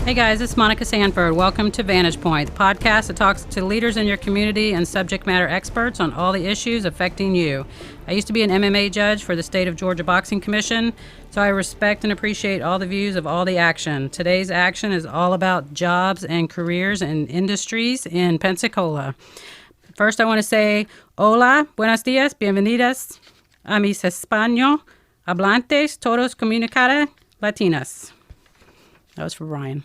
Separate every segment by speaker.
Speaker 1: Hey guys, it's Monica Sanford. Welcome to Vantage Point, the podcast that talks to leaders in your community and subject matter experts on all the issues affecting you. I used to be an MMA judge for the State of Georgia Boxing Commission, so I respect and appreciate all the views of all the action. Today's action is all about jobs and careers and industries in Pensacola. First, I want to say, hola, buenos dias, bienvenidas a mis español hablantes, todos comunicar latinas. That was for Ryan.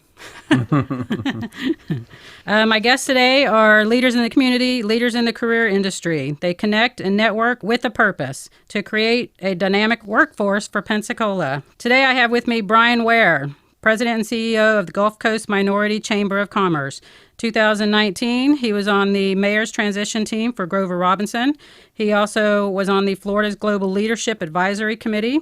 Speaker 1: My guests today are leaders in the community, leaders in the career industry. They connect and network with a purpose to create a dynamic workforce for Pensacola. Today I have with me Brian Ware, President and CEO of the Gulf Coast Minority Chamber of Commerce. 2019, he was on the mayor's transition team for Grover Robinson. He also was on the Florida's Global Leadership Advisory Committee.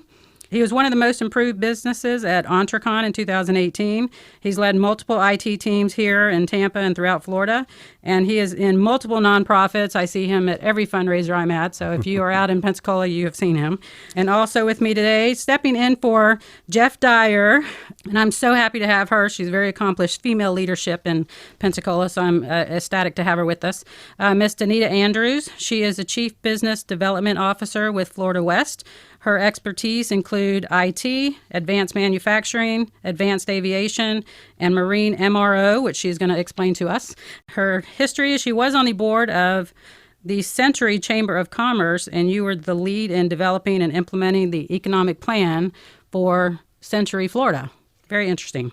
Speaker 1: He was one of the most improved businesses at Entrecon in 2018. He's led multiple IT teams here in Tampa and throughout Florida, and he is in multiple nonprofits. I see him at every fundraiser I'm at, so if you are out in Pensacola, you have seen him. And also with me today, stepping in for Jeff Dyer, and I'm so happy to have her. She's very accomplished female leadership in Pensacola, so I'm ecstatic to have her with us. Miss Danita Andrews, she is the Chief Business Development Officer with Florida West. Her expertise include IT, advanced manufacturing, advanced aviation, and marine MRO, which she's going to explain to us. Her history is she was on the board of the Century Chamber of Commerce, and you were the lead in developing and implementing the economic plan for Century, Florida. Very interesting.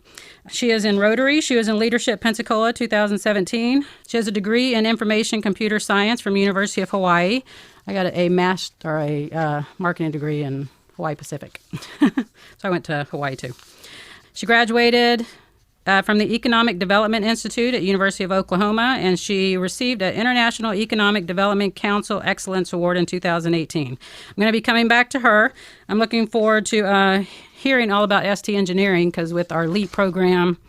Speaker 1: She is in Rotary. She was in Leadership Pensacola 2017. She has a degree in Information Computer Science from University of Hawaii. I got a marketing degree in Hawaii Pacific. So I went to Hawaii too. She graduated from the Economic Development Institute at University of Oklahoma, and she received an International Economic Development Council Excellence Award in 2018. I'm going to be coming back to her. I'm looking forward to hearing all about ST Engineering, because with our LEAP program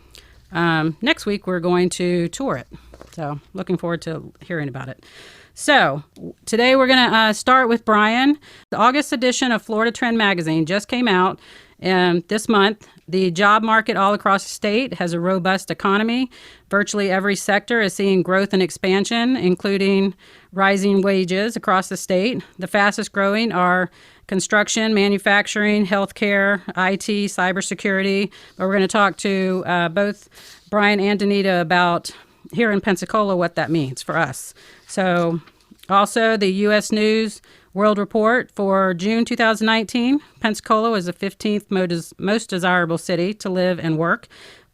Speaker 1: next week, we're going to tour it. So looking forward to hearing about it. So today we're going to start with Brian. The August edition of Florida Trend magazine just came out this month. The job market all across the state has a robust economy. Virtually every sector is seeing growth and expansion, including rising wages across the state. The fastest growing are construction, manufacturing, healthcare, IT, cybersecurity. But we're going to talk to both Brian and Danita about here in Pensacola what that means for us. So also the U.S. News World Report for June 2019, Pensacola was the 15th most desirable city to live and work.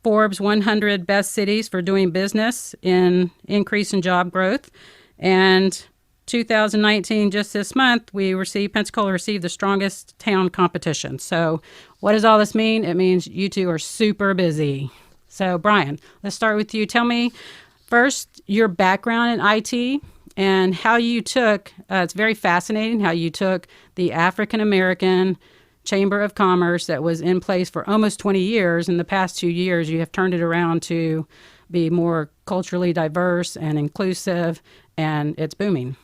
Speaker 1: Forbes 100 best cities for doing business in increase in job growth. And 2019, just this month, Pensacola received the strongest town competition. So what does all this mean? It means you two are super busy. So Brian, let's start with you. Tell me first your background in IT and how you took, it's very fascinating how you took the African American Chamber of Commerce that was in place for almost 20 years. In the past 2 years, you have turned it around to be more culturally diverse and inclusive, and it's booming.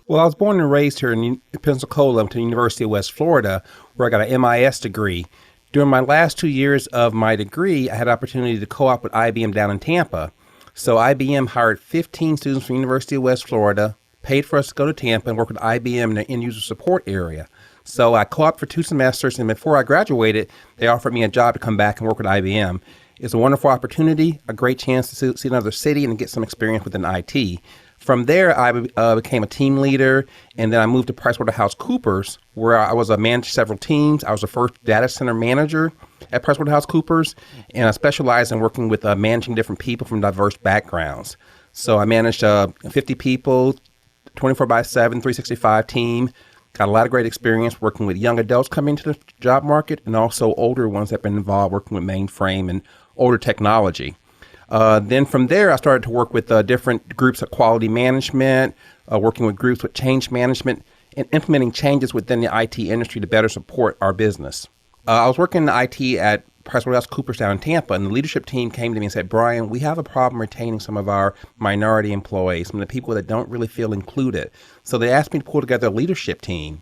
Speaker 2: Well, I was born and raised here in Pensacola to the University of West Florida, where I got an MIS degree. During my last 2 years of my degree, I had an opportunity to co-op with IBM down in Tampa. So IBM hired 15 students from the University of West Florida, paid for us to go to Tampa and work with IBM in the end-user support area. So I co-opted for 2 semesters, and before I graduated, they offered me a job to come back and work with IBM. It's a wonderful opportunity, a great chance to see another city and get some experience within IT. From there, I became a team leader, and then I moved to PricewaterhouseCoopers, where I managed several teams. I was the first data center manager at PricewaterhouseCoopers, and I specialized in working with managing different people from diverse backgrounds. So I managed 50 people, 24/7, 365 team. Got a lot of great experience working with young adults coming into the job market, and also older ones that have been involved working with mainframe and older technology. Then from there, I started to work with different groups of quality management, working with groups with change management, and implementing changes within the IT industry to better support our business. I was working in IT at PricewaterhouseCoopers down in Tampa, and the leadership team came to me and said, Brian, we have a problem retaining some of our minority employees, some of the people that don't really feel included. So they asked me to pull together a leadership team.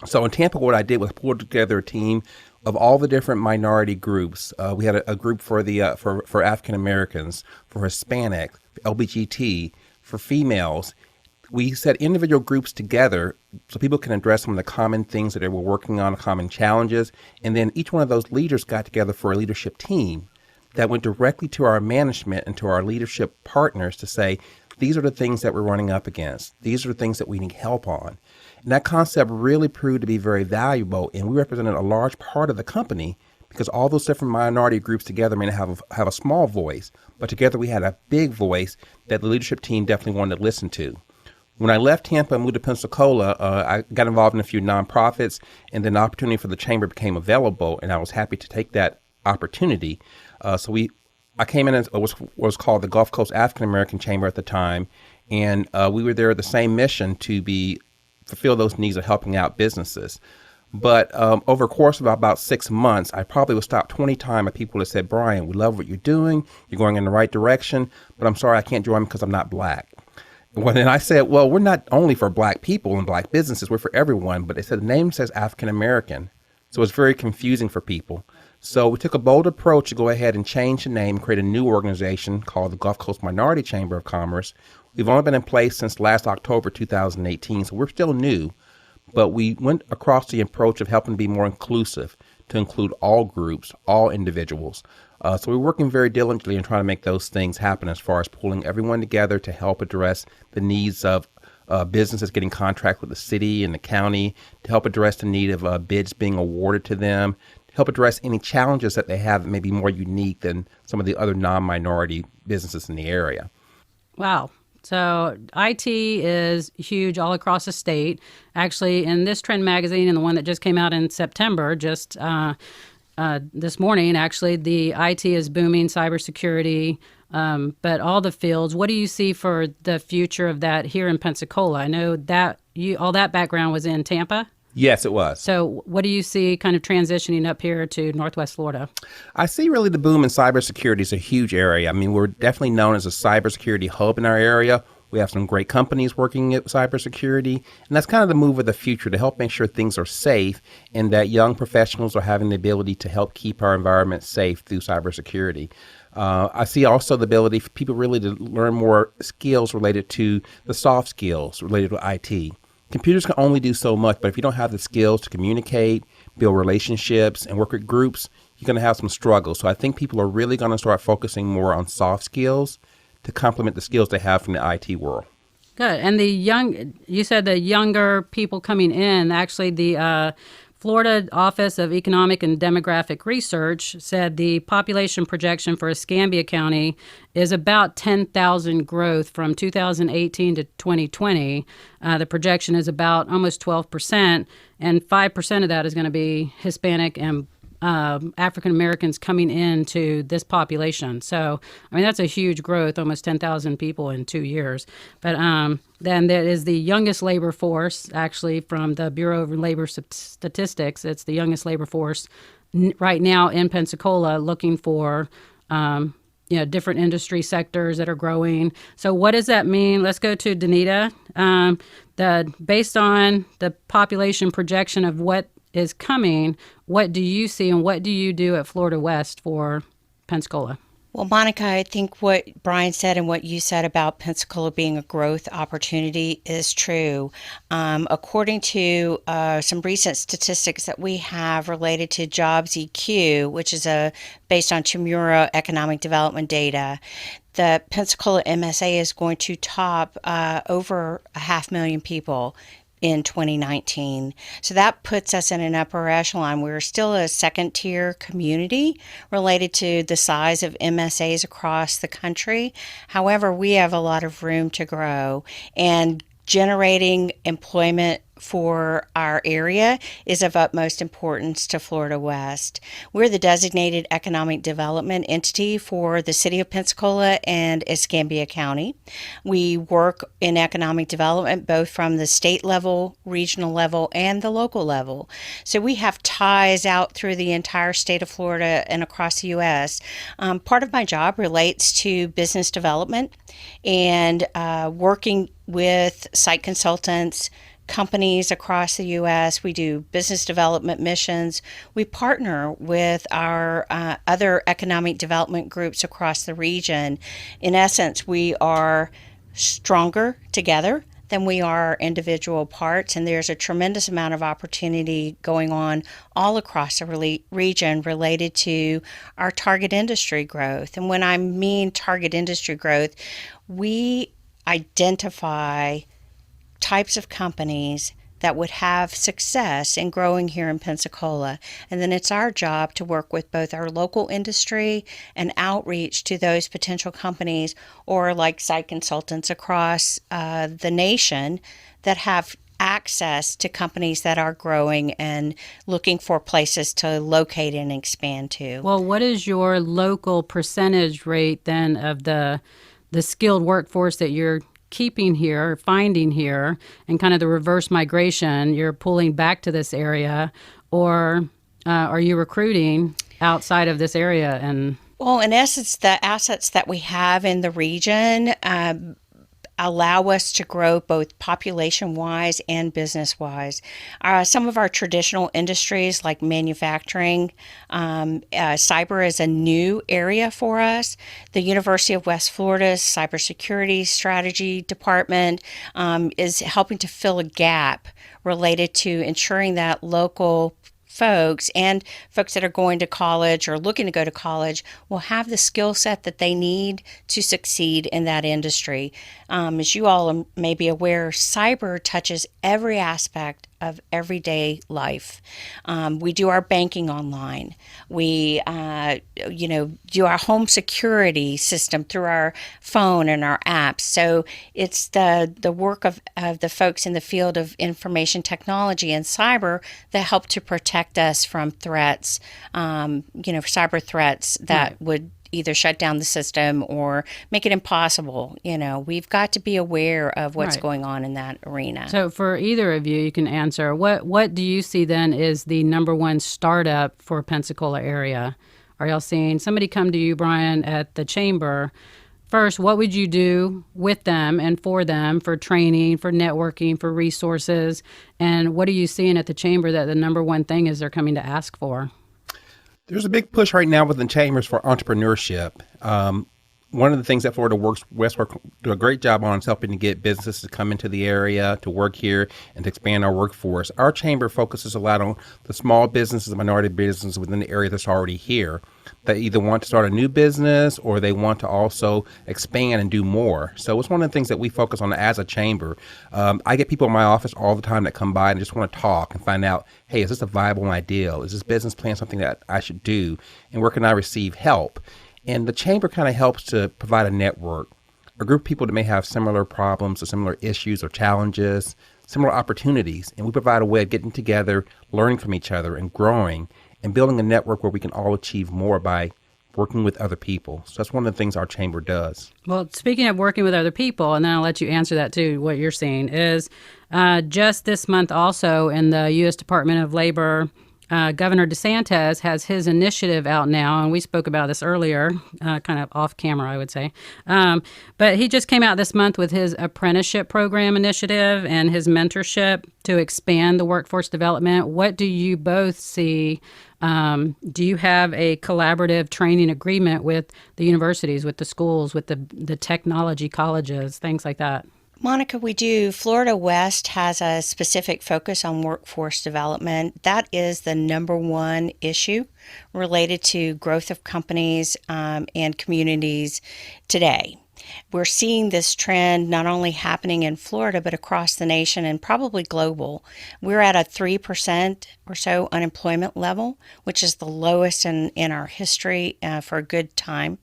Speaker 2: So in Tampa, what I did was pull together a team of all the different minority groups. We had a group for the for African Americans, for Hispanic, for LBGT, for females. We set individual groups together so people can address some of the common things that they were working on, common challenges, and then each one of those leaders got together for a leadership team that went directly to our management and to our leadership partners to say, these are the things that we're running up against. These are the things that we need help on. And that concept really proved to be very valuable, and we represented a large part of the company because all those different minority groups together may not have a small voice, but together we had a big voice that the leadership team definitely wanted to listen to. When I left Tampa and moved to Pensacola, I got involved in a few nonprofits, and then the opportunity for the chamber became available, and I was happy to take that opportunity. I came in as what was called the Gulf Coast African American Chamber at the time, and we were there with the same mission to fulfill those needs of helping out businesses. But over a course of about 6 months, I probably was stopped 20 times by people that said, Brian, we love what you're doing. You're going in the right direction, but I'm sorry I can't join because I'm not black. Well, then I said, well, we're not only for black people and black businesses, we're for everyone. But they said the name says African American. So it's very confusing for people. So we took a bold approach to go ahead and change the name and create a new organization called the Gulf Coast Minority Chamber of Commerce. We've only been in place since last October 2018, so we're still new. But we went across the approach of helping be more inclusive, to include all groups, all individuals. So we're working very diligently in trying to make those things happen as far as pulling everyone together to help address the needs of businesses getting contracts with the city and the county, to help address the need of bids being awarded to them, to help address any challenges that they have that may be more unique than some of the other non-minority businesses in the area.
Speaker 1: Wow. So IT is huge all across the state. Actually, in this Trend magazine and the one that just came out in September, this morning, actually, the IT is booming, cybersecurity, but all the fields. What do you see for the future of that here in Pensacola? I know that all that background was in Tampa.
Speaker 2: Yes, it was.
Speaker 1: So what do you see kind of transitioning up here to Northwest Florida?
Speaker 2: I see really the boom in cybersecurity is a huge area. I mean, we're definitely known as a cybersecurity hub in our area. We have some great companies working at cybersecurity, and that's kind of the move of the future to help make sure things are safe and that young professionals are having the ability to help keep our environment safe through cybersecurity. I see also the ability for people really to learn more skills related to the soft skills related to IT. Computers can only do so much, but if you don't have the skills to communicate, build relationships, and work with groups, you're going to have some struggles. So I think people are really going to start focusing more on soft skills to complement the skills they have from the IT world.
Speaker 1: Good. And you said the younger people coming in, actually the Florida Office of Economic and Demographic Research said the population projection for Escambia County is about 10,000 growth from 2018 to 2020. The projection is about almost 12%, and 5% of that is going to be Hispanic and African Americans coming into this population. So, I mean, that's a huge growth, almost 10,000 people in 2 years. But then there is the youngest labor force, actually, from the Bureau of Labor Statistics. It's the youngest labor force right now in Pensacola, looking for different industry sectors that are growing. So what does that mean? Let's go to Danita. Based on the population projection of what is coming, what do you see and what do you do at Florida West for Pensacola?
Speaker 3: Well, Monica, I think what Brian said and what you said about Pensacola being a growth opportunity is true. According to some recent statistics that we have related to Jobs EQ, which is based on Chamura economic development data, the Pensacola MSA is going to top over 500,000 people in 2019. So that puts us in an upper echelon. We're still a second tier community related to the size of MSAs across the country. However, we have a lot of room to grow, and generating employment for our area is of utmost importance to Florida West. We're the designated economic development entity for the city of Pensacola and Escambia County. We work in economic development both from the state level, regional level, and the local level. So we have ties out through the entire state of Florida and across the U.S. Part of my job relates to business development and working with site consultants, companies across the U.S. We do business development missions. We partner with our other economic development groups across the region. In essence, we are stronger together than we are individual parts, and there's a tremendous amount of opportunity going on all across the region related to our target industry growth. And when I mean target industry growth, we identify types of companies that would have success in growing here in Pensacola. And then it's our job to work with both our local industry and outreach to those potential companies, or like site consultants across the nation that have access to companies that are growing and looking for places to locate and expand to.
Speaker 1: Well, what is your local percentage rate then of the skilled workforce that you're keeping here, finding here, and kind of the reverse migration you're pulling back to this area, or are you recruiting outside of this area? And
Speaker 3: well, in essence, the assets that we have in the region allow us to grow both population-wise and business-wise. Some of our traditional industries like manufacturing, cyber is a new area for us. The University of West Florida's cybersecurity strategy department is helping to fill a gap related to ensuring that local folks and folks that are going to college or looking to go to college will have the skill set that they need to succeed in that industry. As you all may be aware, cyber touches every aspect of everyday life. We do our banking online. We, do our home security system through our phone and our apps. So it's the work of the folks in the field of information technology and cyber that help to protect us from threats, cyber threats that would either shut down the system or make it impossible. We've got to be aware of what's going on in that arena.
Speaker 1: So for either of you can answer, what do you see then is the number one startup for Pensacola area? Are y'all seeing somebody come to you, Brian, at the chamber? First, what would you do with them and for them for training, for networking, for resources? And what are you seeing at the chamber that the number one thing is they're coming to ask for?
Speaker 2: There's a big push right now within chambers for entrepreneurship. One of the things that Florida Westwork do a great job on is helping to get businesses to come into the area, to work here, and to expand our workforce. Our chamber focuses a lot on the small businesses, minority businesses within the area that's already here that either want to start a new business or they want to also expand and do more. So it's one of the things that we focus on as a chamber. I get people in my office all the time that come by and just want to talk and find out, hey, is this a viable idea? Is this business plan something that I should do? And where can I receive help? And the chamber kind of helps to provide a network, a group of people that may have similar problems or similar issues or challenges, similar opportunities. And we provide a way of getting together, learning from each other and growing and building a network where we can all achieve more by working with other people. So that's one of the things our chamber does.
Speaker 1: Well, speaking of working with other people, and then I'll let you answer that too, what you're seeing is just this month also in the U.S. Department of Labor, Governor DeSantis has his initiative out now, and we spoke about this earlier, kind of off camera, I would say. But he just came out this month with his apprenticeship program initiative and his mentorship to expand the workforce development. What do you both see? Do you have a collaborative training agreement with the universities, with the schools, with the technology colleges, things like that?
Speaker 3: Monica, we do. Florida West has a specific focus on workforce development. That is the number one issue related to growth of companies and communities today. We're seeing this trend not only happening in Florida, but across the nation and probably global. We're at a 3% or so unemployment level, which is the lowest in our history for a good time.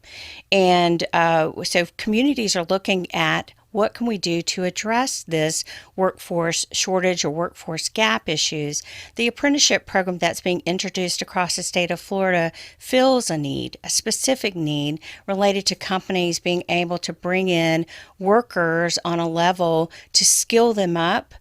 Speaker 3: And so communities are looking at what can we do to address this workforce shortage or workforce gap issues? The apprenticeship program that's being introduced across the state of Florida fills a need, a specific need related to companies being able to bring in workers on a level to skill them up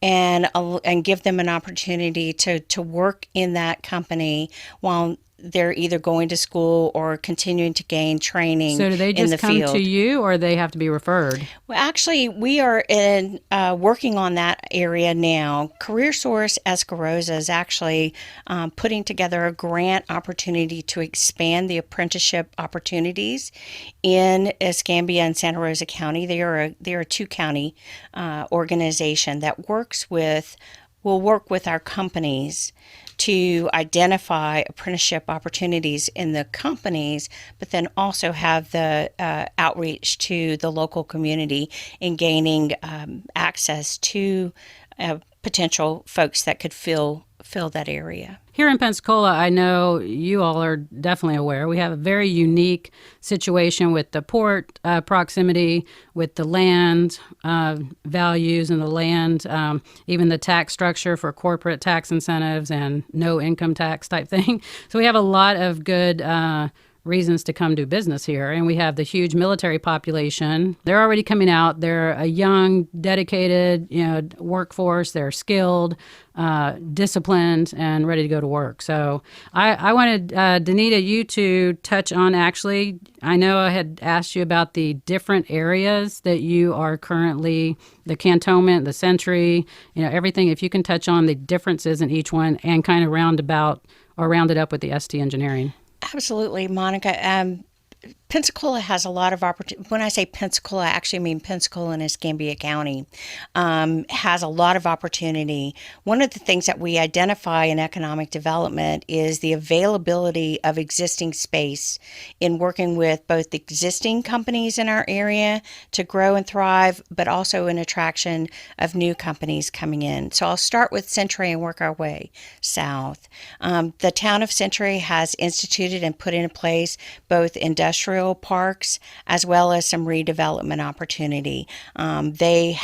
Speaker 3: and give them an opportunity to work in that company while they're either going to school or continuing to gain training
Speaker 1: So do they
Speaker 3: in
Speaker 1: just
Speaker 3: the
Speaker 1: come
Speaker 3: field.
Speaker 1: to you, or they have to be referred?
Speaker 3: Well, actually, we are working on that area now. CareerSource Escarosa is actually putting together a grant opportunity to expand the apprenticeship opportunities in Escambia and Santa Rosa County. They are a two-county organization that will work with our companies to identify apprenticeship opportunities in the companies, but then also have the outreach to the local community in gaining access to potential folks that could fill that area.
Speaker 1: Here in Pensacola, I know you all are definitely aware. We have a very unique situation with the port proximity, with the land values and the land, even the tax structure for corporate tax incentives and no income tax type thing. So we have a lot of good reasons to come do business here. And we have the huge military population. They're already coming out. They're a young, dedicated, workforce. They're skilled, disciplined, and ready to go to work. So I wanted, Danita, you to touch on, actually, I know I had asked you about the different areas that you are currently, the cantonment, the century, everything. If you can touch on the differences in each one and kind of round it up with the ST engineering.
Speaker 3: Absolutely, Monica. Pensacola has a lot of opportunity. When I say Pensacola, I actually mean Pensacola and Escambia County has a lot of opportunity. One of the things that we identify in economic development is the availability of existing space in working with both the existing companies in our area to grow and thrive, but also an attraction of new companies coming in. So I'll start with Century and work our way south. The town of Century has instituted and put into place both industrial parks as well as some redevelopment opportunity. They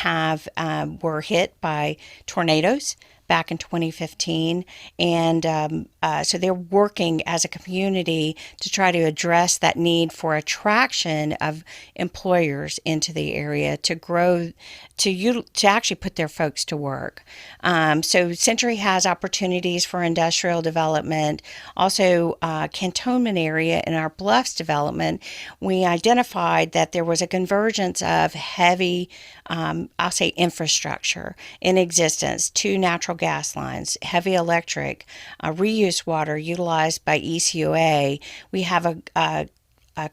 Speaker 3: were hit by tornadoes back in 2015, and so they're working as a community to try to address that need for attraction of employers into the area to grow, to actually put their folks to work. So Century has opportunities for industrial development. Also, Cantonment area in our Bluffs development, we identified that there was a convergence of heavy, I'll say infrastructure in existence, 2 natural gas lines, heavy electric, reuse water utilized by ECOA. We have a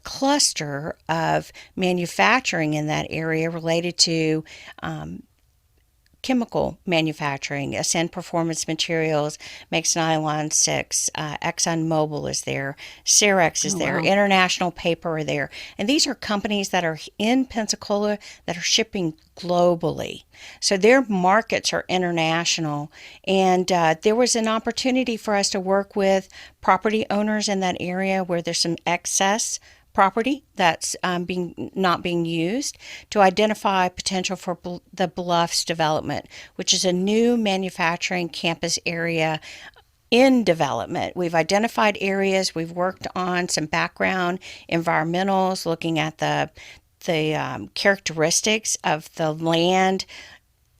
Speaker 3: cluster of manufacturing in that area related to chemical manufacturing. Ascend Performance Materials makes nylon 6. ExxonMobil is there. Cerex is there.
Speaker 1: Wow.
Speaker 3: International Paper are there. And these are companies that are in Pensacola that are shipping globally. So their markets are international. And there was an opportunity for us to work with property owners in that area where there's some excess property that's not being used to identify potential for the Bluffs development, which is a new manufacturing campus area in development. We've identified areas. We've worked on some background environmentals, looking at the characteristics of the land,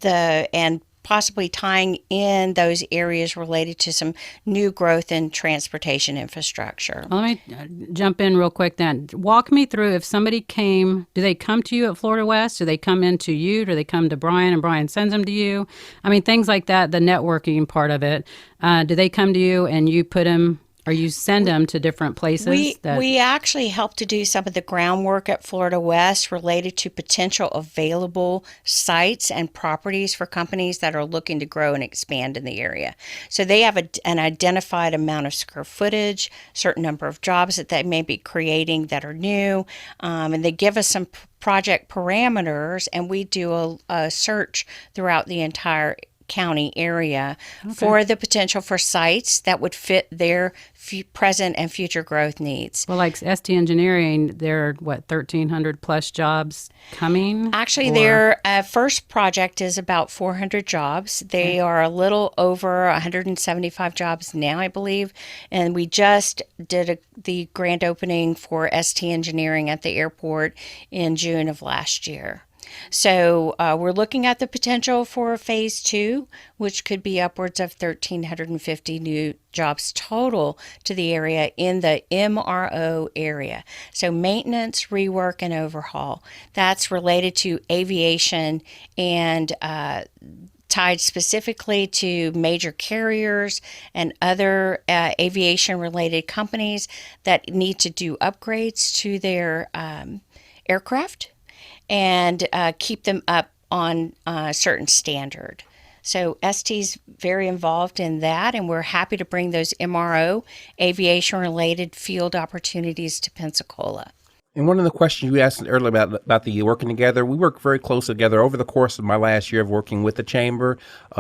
Speaker 3: and possibly tying in those areas related to some new growth in transportation infrastructure.
Speaker 1: Well, let me jump in real quick then. Walk me through, if somebody came, do they come to you at Florida West? Do they come into you? Do they come to Brian and Brian sends them to you? I mean, things like that, the networking part of it. Do they come to you and you put them, or you send them to different places?
Speaker 3: We actually help to do some of the groundwork at Florida West related to potential available sites and properties for companies that are looking to grow and expand in the area. So they have an identified amount of square footage, certain number of jobs that they may be creating that are new, and they give us some project parameters, and we do a search throughout the entire county area for the potential for sites that would fit their present and future growth needs.
Speaker 1: Well, like ST Engineering, there are, 1,300 plus jobs coming?
Speaker 3: Actually, their first project is about 400 jobs. They are a little over 175 jobs now, I believe. And we just did the grand opening for ST Engineering at the airport in June of last year. So we're looking at the potential for phase two, which could be upwards of 1,350 new jobs total to the area in the MRO area. So maintenance, rework, and overhaul. That's related to aviation and tied specifically to major carriers and other aviation related companies that need to do upgrades to their aircraft and keep them up on a certain standard. So ST's very involved in that, and we're happy to bring those MRO aviation related field opportunities to Pensacola.
Speaker 2: And one of the questions you asked earlier about the working together, we work very close together over the course of my last year of working with the chamber.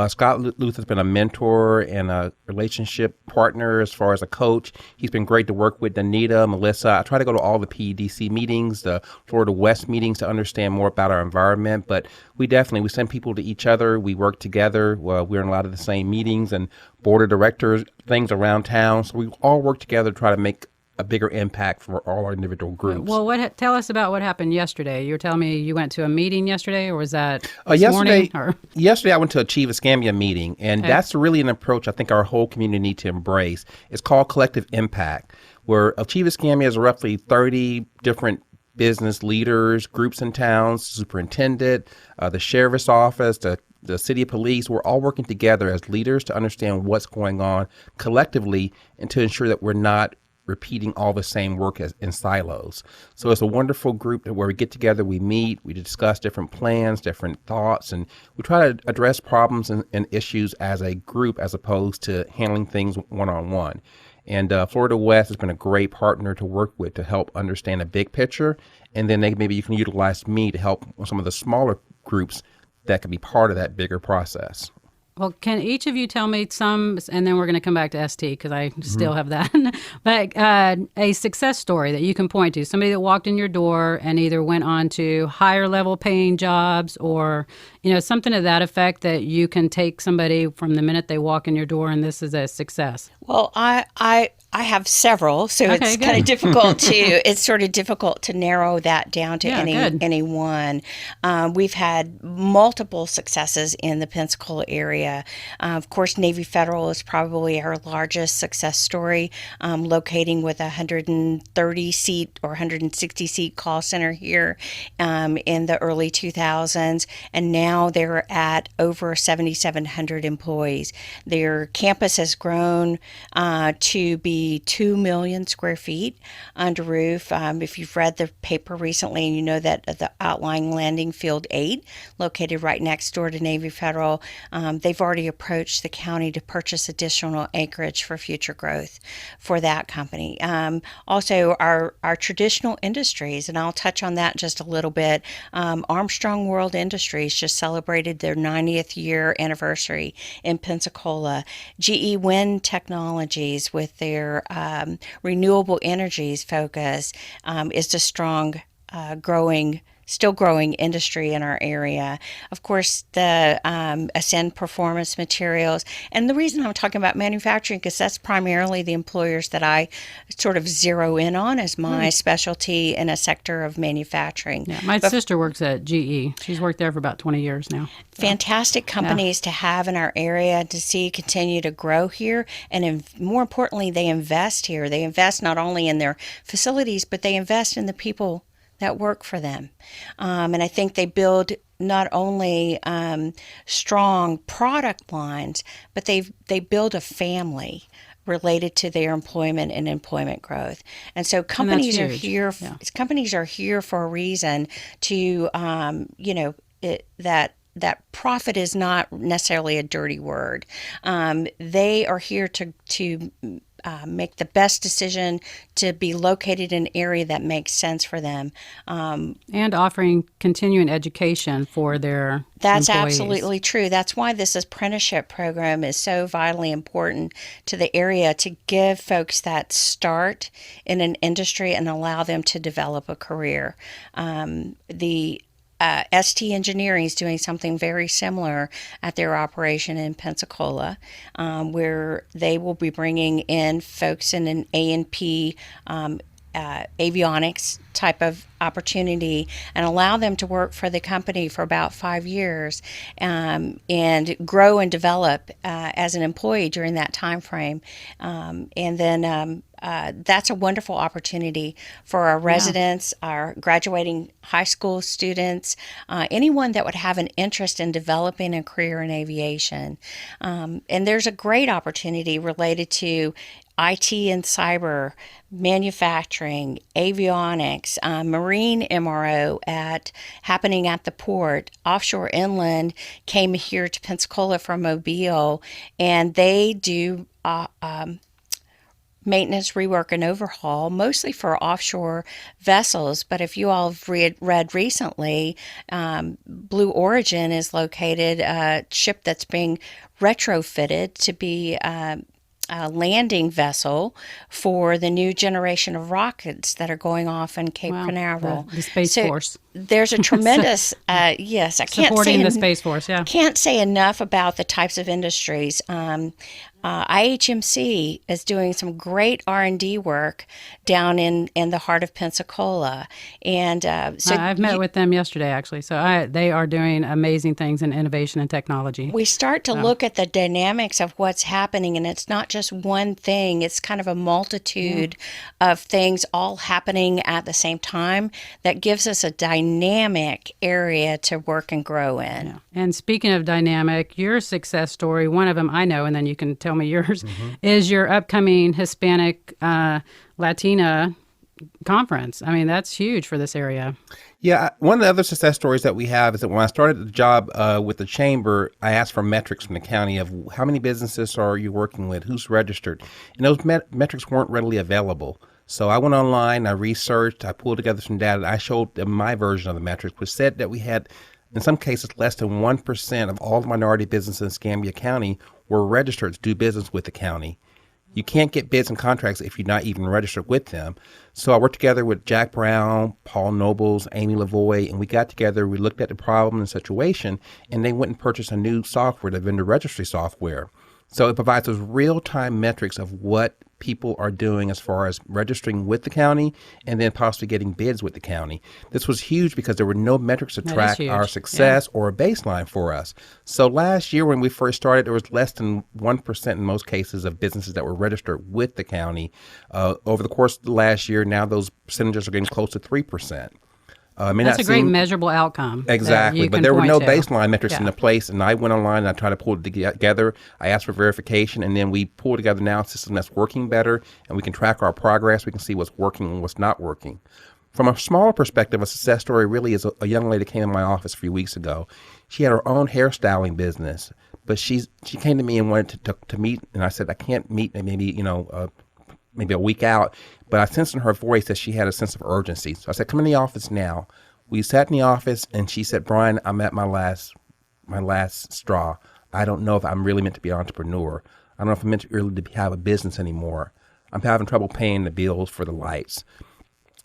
Speaker 2: Scott Luth has been a mentor and a relationship partner as far as a coach. He's been great to work with. Danita, Melissa. I try to go to all the PEDC meetings, the Florida West meetings to understand more about our environment. But we send people to each other. We work together. We're in a lot of the same meetings and board of directors, things around town. So we all work together to try to make a bigger impact for all our individual groups.
Speaker 1: Well, tell us about what happened yesterday. You were telling me you went to a meeting yesterday, or was that this morning?
Speaker 2: Yesterday, I went to a Chief Escambia meeting, and that's really an approach I think our whole community needs to embrace. It's called collective impact, where Chief Escambia is roughly 30 different business leaders, groups in towns, superintendent, the sheriff's office, the city police. We're all working together as leaders to understand what's going on collectively and to ensure that we're not repeating all the same work as in silos. So it's a wonderful group where we get together, we meet, we discuss different plans, different thoughts, and we try to address problems and issues as a group as opposed to handling things one-on-one. And Florida West has been a great partner to work with to help understand a big picture, and then maybe you can utilize me to help some of the smaller groups that can be part of that bigger process.
Speaker 1: Well, can each of you tell me some, and then we're going to come back to ST because I still have that, but a success story that you can point to, somebody that walked in your door and either went on to higher level paying jobs or, something to that effect that you can take somebody from the minute they walk in your door and this is a success.
Speaker 3: Well, I have several, so it's kind of difficult it's sort of difficult to narrow that down to any one. We've had multiple successes in the Pensacola area. Of course, Navy Federal is probably our largest success story, locating with a 130 seat or 160 seat call center here in the early 2000s, and now they're at over 7,700 employees. Their campus has grown to be 2 million square feet under roof. If you've read the paper recently and you know that the outlying landing field 8, located right next door to Navy Federal, they've already approached the county to purchase additional acreage for future growth for that company. Also, our traditional industries, and I'll touch on that just a little bit. Armstrong World Industries just celebrated their 90th year anniversary in Pensacola. GE Wind Technologies, with their renewable energies focus, is a strong, still growing industry in our area. Of course, the Ascend Performance Materials. And the reason I'm talking about manufacturing, because that's primarily the employers that I sort of zero in on as my specialty in a sector of manufacturing.
Speaker 1: Yeah, my sister works at GE. She's worked there for about 20 years now.
Speaker 3: Fantastic companies to have in our area, to see continue to grow here. And more importantly, they invest here. They invest not only in their facilities, but they invest in the people that work for them. And I think they build not only strong product lines, but they build a family related to their employment and employment growth. And so companies are here. Companies are here for a reason to, that profit is not necessarily a dirty word. They are here to make the best decision to be located in an area that makes sense for them.
Speaker 1: And offering continuing education for their
Speaker 3: That's
Speaker 1: employees.
Speaker 3: Absolutely true. That's why this apprenticeship program is so vitally important to the area, to give folks that start in an industry and allow them to develop a career. ST Engineering is doing something very similar at their operation in Pensacola, where they will be bringing in folks in an A&P avionics type of opportunity and allow them to work for the company for about 5 years, and grow and develop as an employee during that time frame. And then that's a wonderful opportunity for our residents, our graduating high school students, anyone that would have an interest in developing a career in aviation. And there's a great opportunity related to IT and cyber, manufacturing, avionics, marine MRO happening at the port. Offshore Inland came here to Pensacola from Mobile, and they do maintenance, rework, and overhaul, mostly for offshore vessels. But if you all have read recently, Blue Origin is located, a ship that's being retrofitted to be a landing vessel for the new generation of rockets that are going off in Cape Canaveral.
Speaker 1: The Space Force.
Speaker 3: There's a tremendous, yes, I can't
Speaker 1: Supporting
Speaker 3: say
Speaker 1: the Space Force, yeah.
Speaker 3: Can't say enough about the types of industries. IHMC is doing some great R&D work down in the heart of Pensacola, and so
Speaker 1: I've met with them yesterday, actually. So they are doing amazing things in innovation and technology.
Speaker 3: we start to look at the dynamics of what's happening, and it's not just one thing. It's kind of a multitude of things all happening at the same time that gives us a dynamic area to work and grow in.
Speaker 1: Yeah. And speaking of dynamic, your success story, one of them I know, and then you can tell me yours, is your upcoming Hispanic Latina conference. I mean, that's huge for this area.
Speaker 2: Yeah, one of the other success stories that we have is that when I started the job with the chamber, I asked for metrics from the county of how many businesses are you working with, who's registered, and those metrics weren't readily available. So I went online, I researched, I pulled together some data. I showed them my version of the metrics, which said that we had, in some cases, less than 1% of all the minority businesses in Escambia County were registered to do business with the county. You can't get bids and contracts if you're not even registered with them. So I worked together with Jack Brown, Paul Nobles, Amy Lavoie, and we got together, we looked at the problem and situation, and they went and purchased a new software, the vendor registry software. So it provides us real-time metrics of what people are doing as far as registering with the county and then possibly getting bids with the county. This was huge because there were no metrics to track our success or a baseline for us. So last year when we first started, there was less than 1% in most cases of businesses that were registered with the county. Over the course of the last year, now those percentages are getting close to 3%.
Speaker 1: That's a great measurable outcome.
Speaker 2: Exactly, but there were no baseline metrics in place, and I went online and I tried to pull it together. I asked for verification, and then we pulled together now a system that's working better, and we can track our progress. We can see what's working and what's not working. From a smaller perspective, a success story really is a young lady came in my office a few weeks ago. She had her own hairstyling business, but she came to me and wanted to meet, and I said, I can't meet, maybe a week out, but I sensed in her voice that she had a sense of urgency. So I said, come in the office now. We sat in the office and she said, Brian, I'm at my last straw. I don't know if I'm really meant to be an entrepreneur. I don't know if I'm meant to really have a business anymore. I'm having trouble paying the bills for the lights.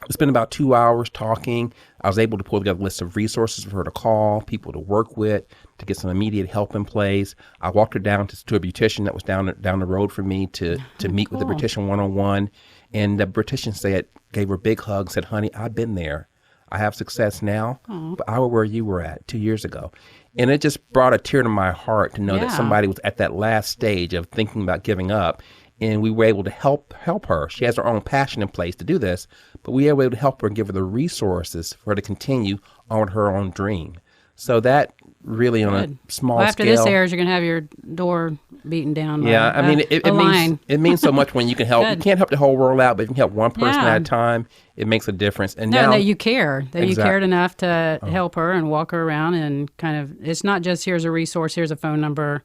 Speaker 2: We spent about 2 hours talking. I was able to pull together a list of resources for her to call, people to work with, to get some immediate help in place. I walked her down to a beautician that was down the road from me to meet with the beautician one-on-one. And the beautician gave her a big hug, said, honey, I've been there. I have success now, but I was where you were at 2 years ago. And it just brought a tear to my heart to know that somebody was at that last stage of thinking about giving up. And we were able to help her. She has her own passion in place to do this, but we were able to help her and give her the resources for her to continue on her own dream. So that really on a small
Speaker 1: after
Speaker 2: scale.
Speaker 1: After this airs, you're going to have your door beaten down.
Speaker 2: Yeah, I mean, it means so much when you can help. You can't help the whole world out, but if you can help one person at a time, it makes a difference. And now
Speaker 1: that you care, you cared enough to help her and walk her around and kind of, it's not just here's a resource, here's a phone number.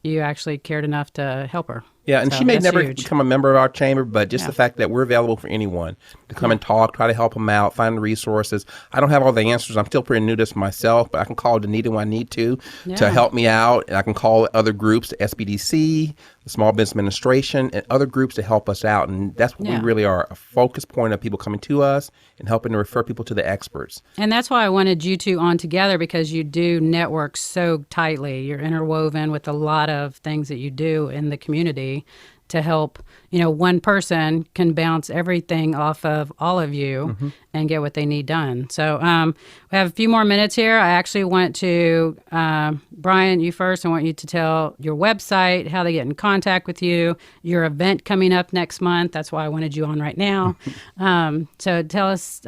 Speaker 1: You actually cared enough to help her.
Speaker 2: Yeah, and she may never become a member of our chamber, but just the fact that we're available for anyone to come and talk, try to help them out, find the resources. I don't have all the answers. I'm still pretty new to this myself, but I can call Danita when I need to help me out. And I can call other groups, the SBDC, the Small Business Administration, and other groups to help us out. And that's what we really are, a focus point of people coming to us and helping to refer people to the experts.
Speaker 1: And that's why I wanted you two on together, because you do network so tightly. You're interwoven with a lot of things that you do in the community. to help. One person can bounce everything off of all of you and get what they need done. So we have a few more minutes here. I actually want to, Brian, you first. I want you to tell your website, how they get in contact with you, your event coming up next month. That's why I wanted you on right now. So tell us,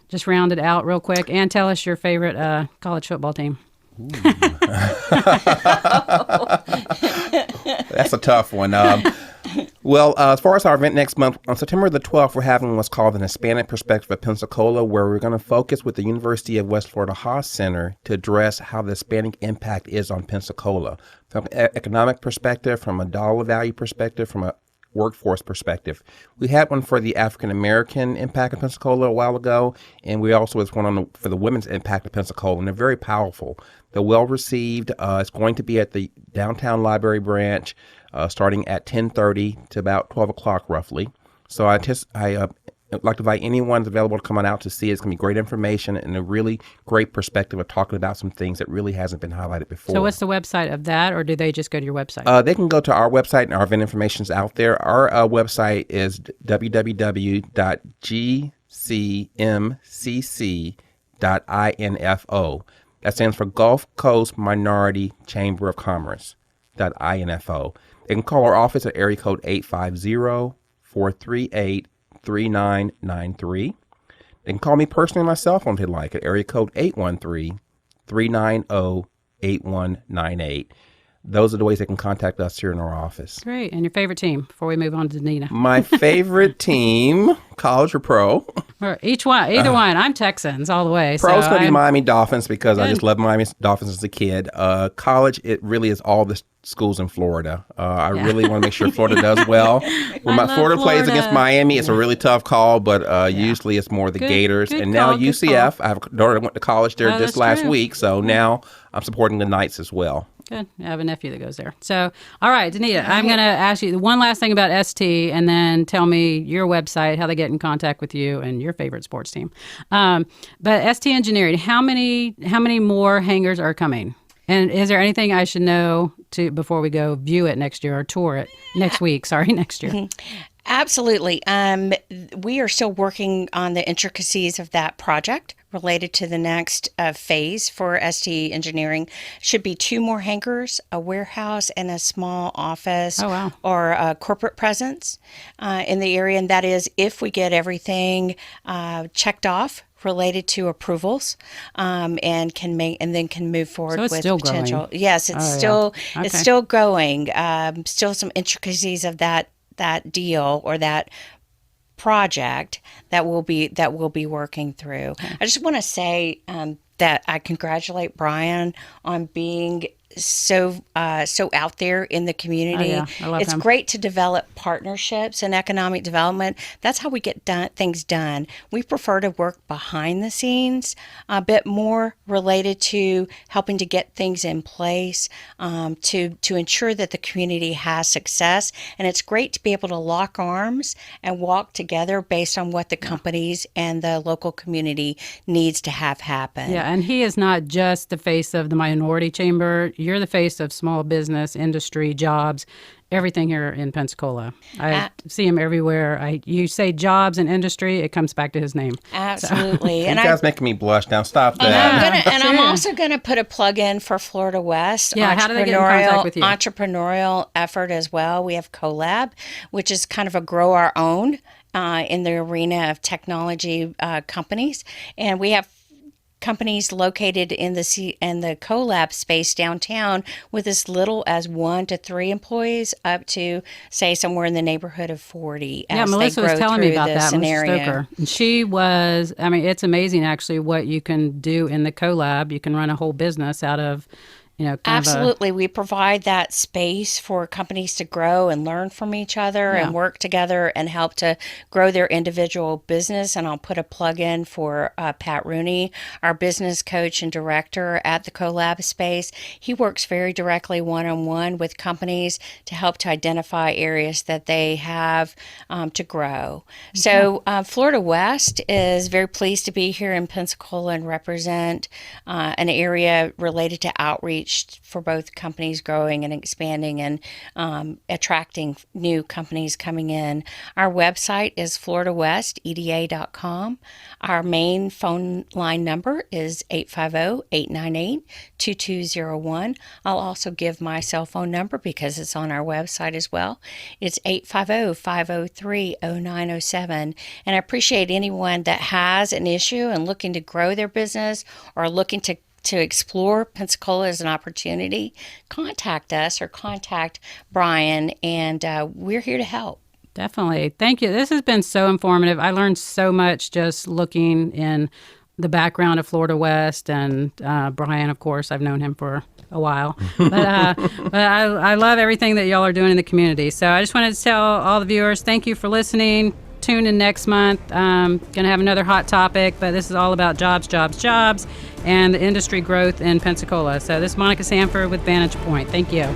Speaker 1: just round it out real quick, and tell us your favorite college football team.
Speaker 2: That's a tough one. Well, as far as our event next month, on September the 12th, we're having what's called an Hispanic Perspective of Pensacola, where we're going to focus with the University of West Florida Haas Center to address how the Hispanic impact is on Pensacola from an economic perspective, from a dollar value perspective, from a workforce perspective. We had one for the African American impact of Pensacola a while ago, and we also was one for the women's impact of Pensacola, and they're very powerful. They're well received. It's going to be at the downtown library branch, starting at 10:30 to about 12 o'clock roughly. So I'd like to invite anyone that's available to come on out to see it. It's going to be great information and a really great perspective of talking about some things that really hasn't been highlighted before.
Speaker 1: So what's the website of that, or do they just go to your website?
Speaker 2: They can go to our website, and our event information is out there. Our website is www.gcmcc.info. That stands for Gulf Coast Minority Chamber of Commerce, .info. They can call our office at area code 850-438-3993. They can call me personally on my cell phone if they'd like at area code 813-390-8198. Those are the ways they can contact us here in our office.
Speaker 1: Great. And your favorite team before we move on to Nina?
Speaker 2: My favorite team, college or pro?
Speaker 1: Or either one. I'm Texans all the way.
Speaker 2: Pro's going to be Miami Dolphins because I just love Miami Dolphins as a kid. College, it really is all the schools in Florida. I really want to make sure Florida does well. When Florida plays against Miami, it's a really tough call, but usually it's more the Gators.
Speaker 1: Good
Speaker 2: and now
Speaker 1: call,
Speaker 2: UCF. I have a daughter that went to college there just last
Speaker 1: true.
Speaker 2: week, so now I'm supporting the Knights as well.
Speaker 1: Good. I have a nephew that goes there. So, all right, Danita, I'm going to ask you one last thing about ST, and then tell me your website, how they get in contact with you, and your favorite sports team. But ST Engineering, how many more hangars are coming? And is there anything I should know before we go view it next year or tour it next year?
Speaker 3: Absolutely. We are still working on the intricacies of that project related to the next phase for ST Engineering. Should be 2 more hangars, a warehouse, and a small office or a corporate presence in the area. And that is if we get everything checked off related to approvals, and can move forward
Speaker 1: so it's
Speaker 3: with
Speaker 1: still
Speaker 3: potential.
Speaker 1: Growing.
Speaker 3: Yes, it's it's still going. Still some intricacies of that deal or that project that we'll be working through. Okay. I just want to say that I congratulate Brian on being so out there in the community.
Speaker 1: I love
Speaker 3: it's
Speaker 1: him.
Speaker 3: Great to develop partnerships and economic development. That's how we get things done. We prefer to work behind the scenes, a bit more related to helping to get things in place to ensure that the community has success. And it's great to be able to lock arms and walk together based on what the companies and the local community needs to have happen.
Speaker 1: Yeah, and he is not just the face of the minority chamber. You're the face of small business, industry, jobs, everything here in Pensacola. I see him everywhere. You say jobs and industry, it comes back to his name.
Speaker 3: Absolutely.
Speaker 2: So. And you guys making me blush now. Stop that.
Speaker 3: I'm also going to put a plug in for Florida West.
Speaker 1: Yeah, how do they get in contact with you?
Speaker 3: Entrepreneurial effort as well. We have CoLab, which is kind of a grow our own in the arena of technology companies. And we have companies located in the CoLab space downtown with as little as 1 to 3 employees up to, say, somewhere in the neighborhood of 40.
Speaker 1: Yeah, Melissa was telling me about that, Melissa Stoker. And she was, it's amazing actually what you can do in the CoLab. You can run a whole business out of,
Speaker 3: Absolutely. We provide that space for companies to grow and learn from each other and work together and help to grow their individual business. And I'll put a plug in for Pat Rooney, our business coach and director at the CoLab space. He works very directly one-on-one with companies to help to identify areas that they have to grow. Okay. So Florida West is very pleased to be here in Pensacola and represent an area related to outreach reach for both companies growing and expanding and attracting new companies coming in. Our website is floridawesteda.com. Our main phone line number is 850-898-2201. I'll also give my cell phone number because it's on our website as well. It's 850-503-0907. And I appreciate anyone that has an issue and looking to grow their business or looking to explore Pensacola as an opportunity. Contact us or contact Brian, and we're here to help.
Speaker 1: Definitely. Thank you. This has been so informative. I learned so much just looking in the background of Florida West, and Brian, of course, I've known him for a while. But I love everything that y'all are doing in the community. So I just wanted to tell all the viewers, thank you for listening. Tune in next month. Going to have another hot topic, but this is all about jobs, and the industry growth in Pensacola. So this is Monica Sanford with Vantage Point. Thank you.